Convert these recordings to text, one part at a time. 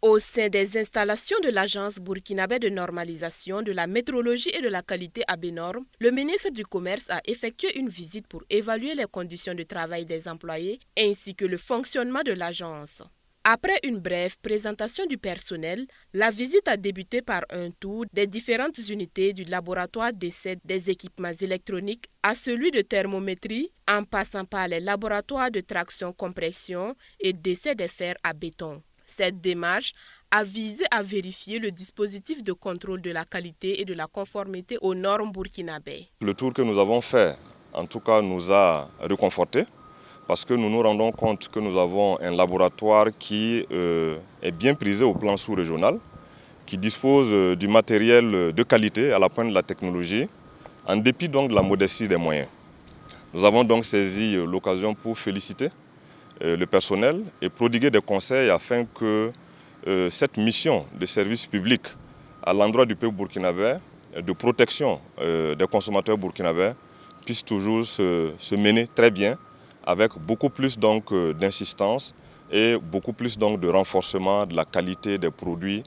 Au sein des installations de l'Agence burkinabé de normalisation de la métrologie et de la qualité ABNORM, le ministre du Commerce a effectué une visite pour évaluer les conditions de travail des employés ainsi que le fonctionnement de l'agence. Après une brève présentation du personnel, la visite a débuté par un tour des différentes unités du laboratoire d'essai des équipements électroniques à celui de thermométrie, en passant par les laboratoires de traction-compression et d'essai des fers à béton. Cette démarche a visé à vérifier le dispositif de contrôle de la qualité et de la conformité aux normes burkinabées. Le tour que nous avons fait, en tout cas, nous a réconfortés parce que nous nous rendons compte que nous avons un laboratoire qui est bien prisé au plan sous-régional, qui dispose du matériel de qualité à la pointe de la technologie, en dépit donc de la modestie des moyens. Nous avons donc saisi l'occasion pour féliciter le personnel et prodiguer des conseils afin que cette mission de service public à l'endroit du peuple burkinabé, de protection des consommateurs burkinabés, puisse toujours se mener très bien, avec beaucoup plus d'insistance et beaucoup plus de renforcement de la qualité des produits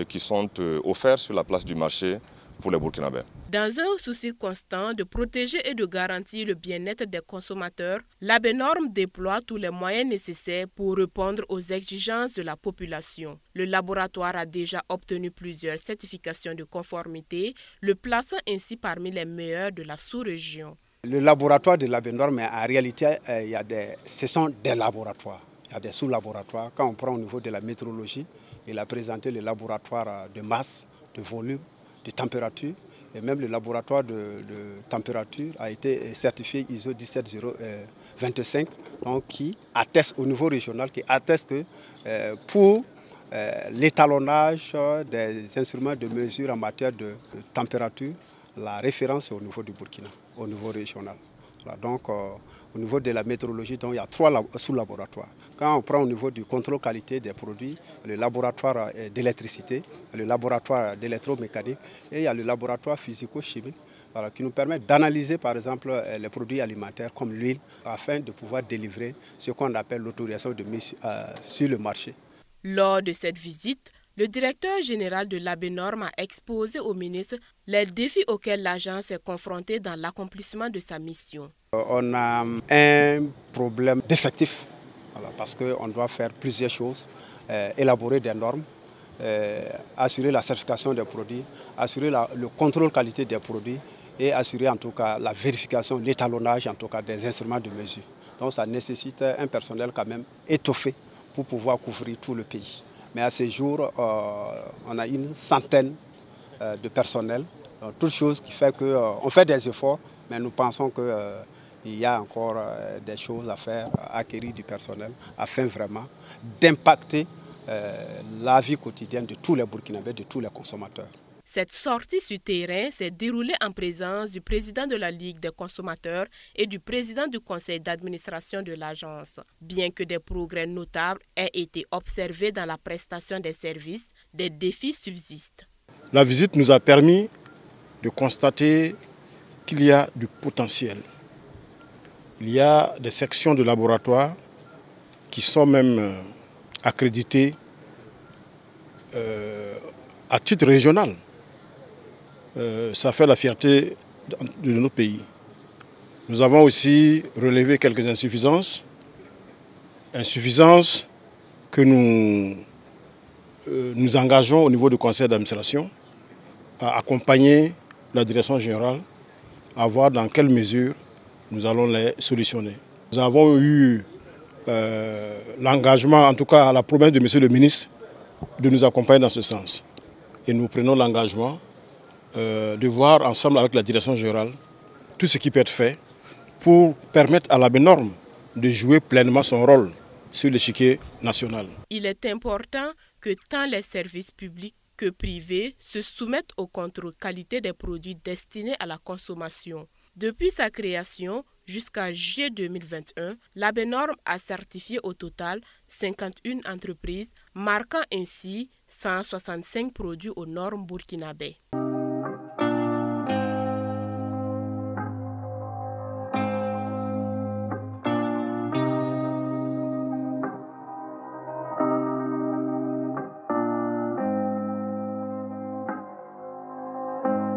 qui sont offerts sur la place du marché pour les Burkinabés. Dans un souci constant de protéger et de garantir le bien-être des consommateurs, l'ABNORM déploie tous les moyens nécessaires pour répondre aux exigences de la population. Le laboratoire a déjà obtenu plusieurs certifications de conformité, le plaçant ainsi parmi les meilleurs de la sous-région. Le laboratoire de l'ABNORM, en réalité, ce sont des laboratoires. Il y a des sous-laboratoires. Quand on prend au niveau de la métrologie, il a présenté le laboratoire de masse, de volume, de température. Et même le laboratoire de température a été certifié ISO 17025, donc qui atteste au niveau régional, qui atteste que pour l'étalonnage des instruments de mesure en matière de température, la référence est au niveau du Burkina, au niveau régional. Voilà, donc au niveau de la météorologie, donc, il y a 3 sous-laboratoires. Quand on prend au niveau du contrôle qualité des produits, le laboratoire d'électricité, le laboratoire d'électromécanique et il y a le laboratoire physico-chimique, voilà, qui nous permet d'analyser par exemple les produits alimentaires comme l'huile afin de pouvoir délivrer ce qu'on appelle l'autorisation de mise sur le marché. Lors de cette visite, le directeur général de l'ABNORM a exposé au ministre les défis auxquels l'agence est confrontée dans l'accomplissement de sa mission. On a un problème d'effectifs, voilà, parce qu'on doit faire plusieurs choses, élaborer des normes, assurer la certification des produits, assurer le contrôle qualité des produits et assurer en tout cas la vérification, l'étalonnage en tout cas des instruments de mesure. Donc ça nécessite un personnel quand même étoffé pour pouvoir couvrir tout le pays. Mais à ce jour, on a une centaine de personnels, toute chose qui fait qu'on fait des efforts, mais nous pensons qu'il y a encore des choses à faire, à acquérir du personnel, afin vraiment d'impacter la vie quotidienne de tous les Burkinabés, de tous les consommateurs. Cette sortie sur terrain s'est déroulée en présence du président de la Ligue des consommateurs et du président du conseil d'administration de l'agence. Bien que des progrès notables aient été observés dans la prestation des services, des défis subsistent. La visite nous a permis de constater qu'il y a du potentiel. Il y a des sections de laboratoire qui sont même accréditées à titre régional. Ça fait la fierté de notre pays. Nous avons aussi relevé quelques insuffisances que nous engageons au niveau du conseil d'administration à accompagner la direction générale à voir dans quelle mesure nous allons les solutionner. Nous avons eu l'engagement, en tout cas à la promesse de M. le ministre, de nous accompagner dans ce sens. Et nous prenons l'engagement de voir ensemble avec la direction générale tout ce qui peut être fait pour permettre à l'ABNORM de jouer pleinement son rôle sur l'échiquier national. Il est important que tant les services publics que privés se soumettent au contrôle qualité des produits destinés à la consommation. Depuis sa création jusqu'à juillet 2021, l'ABNORM a certifié au total 51 entreprises, marquant ainsi 165 produits aux normes burkinabées.